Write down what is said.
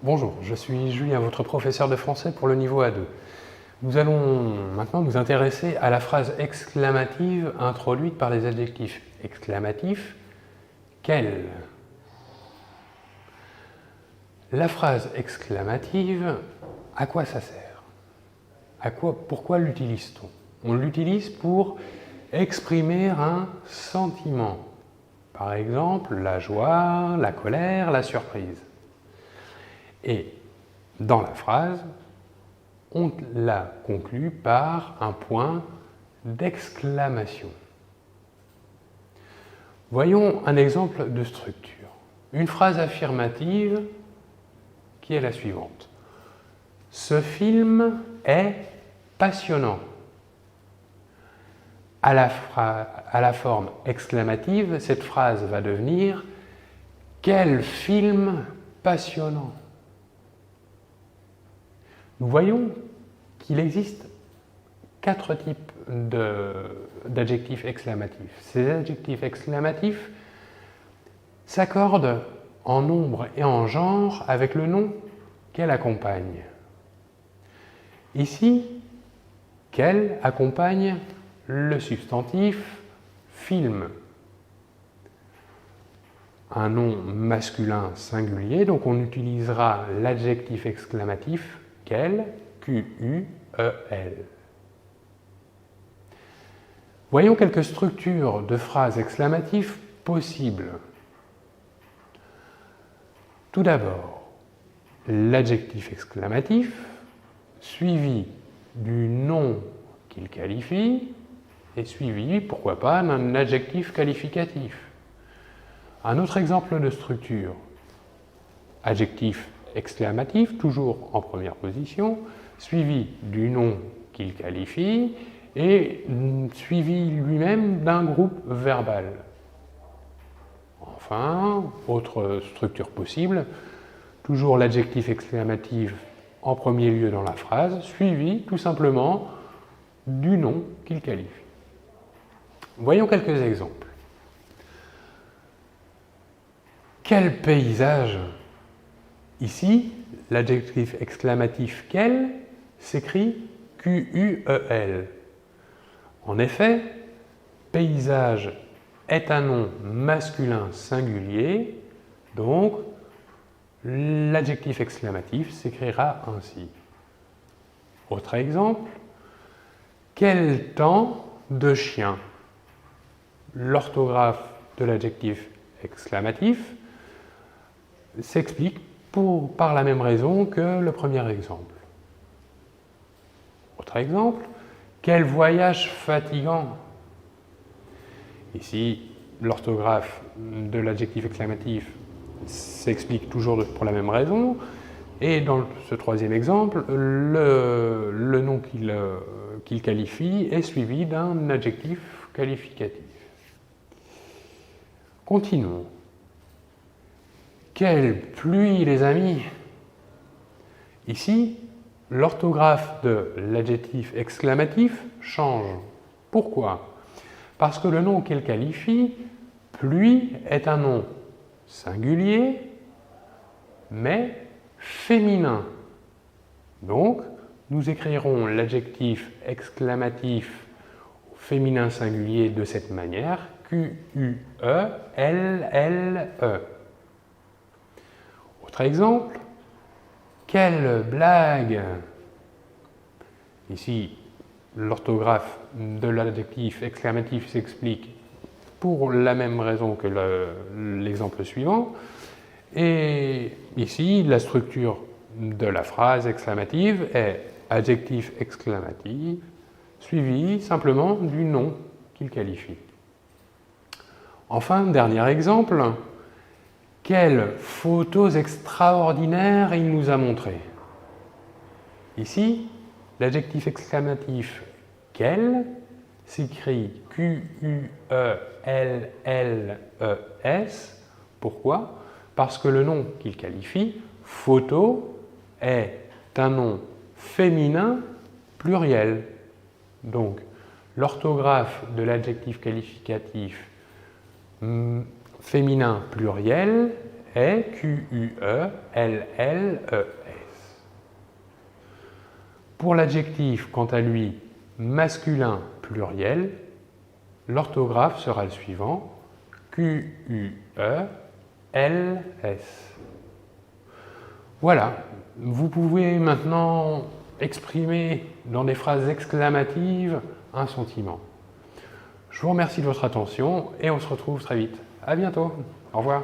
Bonjour, je suis Julien, votre professeur de français pour le niveau A2. Nous allons maintenant nous intéresser à la phrase exclamative introduite par les adjectifs exclamatifs « quel ». La phrase exclamative, à quoi ça sert? Pourquoi l'utilise-t-on? On l'utilise pour exprimer un sentiment. Par exemple, la joie, la colère, la surprise. Et dans la phrase, on la conclut par un point d'exclamation. Voyons un exemple de structure. Une phrase affirmative qui est la suivante. Ce film est passionnant. À la forme exclamative, cette phrase va devenir « Quel film passionnant !» Nous voyons qu'il existe 4 types d'adjectifs exclamatifs. Ces adjectifs exclamatifs s'accordent en nombre et en genre avec le nom qu'elle accompagne. Ici, qu'elle accompagne le substantif film. Un nom masculin singulier, donc on utilisera l'adjectif exclamatif quel, Q-U-E-L. Voyons quelques structures de phrases exclamatives possibles. Tout d'abord, l'adjectif exclamatif suivi du nom qu'il qualifie et suivi, pourquoi pas, d'un adjectif qualificatif. Un autre exemple de structure, adjectif exclamatif, toujours en première position, suivi du nom qu'il qualifie et suivi lui-même d'un groupe verbal. Enfin, autre structure possible, toujours l'adjectif exclamatif en premier lieu dans la phrase, suivi tout simplement du nom qu'il qualifie. Voyons quelques exemples. Quel paysage! Ici, l'adjectif exclamatif « quel » s'écrit Q-U-E-L. En effet, paysage est un nom masculin singulier, donc l'adjectif exclamatif s'écrira ainsi. Autre exemple, quel temps de chien! L'orthographe de l'adjectif exclamatif s'explique par la même raison que le premier exemple. Autre exemple, quel voyage fatigant! Ici, l'orthographe de l'adjectif exclamatif s'explique toujours pour la même raison. Et dans ce troisième exemple, le nom qu'il qualifie est suivi d'un adjectif qualificatif. Continuons. Quelle pluie, les amis! Ici, l'orthographe de l'adjectif exclamatif change. Pourquoi? Parce que le nom qu'il qualifie, pluie, est un nom singulier, mais féminin. Donc, nous écrirons l'adjectif exclamatif au féminin singulier de cette manière, Q-U-E-L-L-E. Autre exemple, quelle blague! Ici, l'orthographe de l'adjectif exclamatif s'explique pour la même raison que l'exemple suivant. Et ici, la structure de la phrase exclamative est adjectif exclamatif suivi simplement du nom qu'il qualifie. Enfin, dernier exemple, quelles photos extraordinaires il nous a montrées. Ici, l'adjectif exclamatif « quel » s'écrit Q-U-E-L-L-E-S. Pourquoi? Parce que le nom qu'il qualifie, photo, est un nom féminin pluriel. Donc, l'orthographe de l'adjectif qualificatif féminin pluriel est Q-U-E-L-L-E-S. Pour l'adjectif, quant à lui, masculin pluriel, l'orthographe sera le suivant, Q-U-E-L-S. Voilà, vous pouvez maintenant exprimer dans des phrases exclamatives un sentiment. Je vous remercie de votre attention et on se retrouve très vite. À bientôt. Au revoir.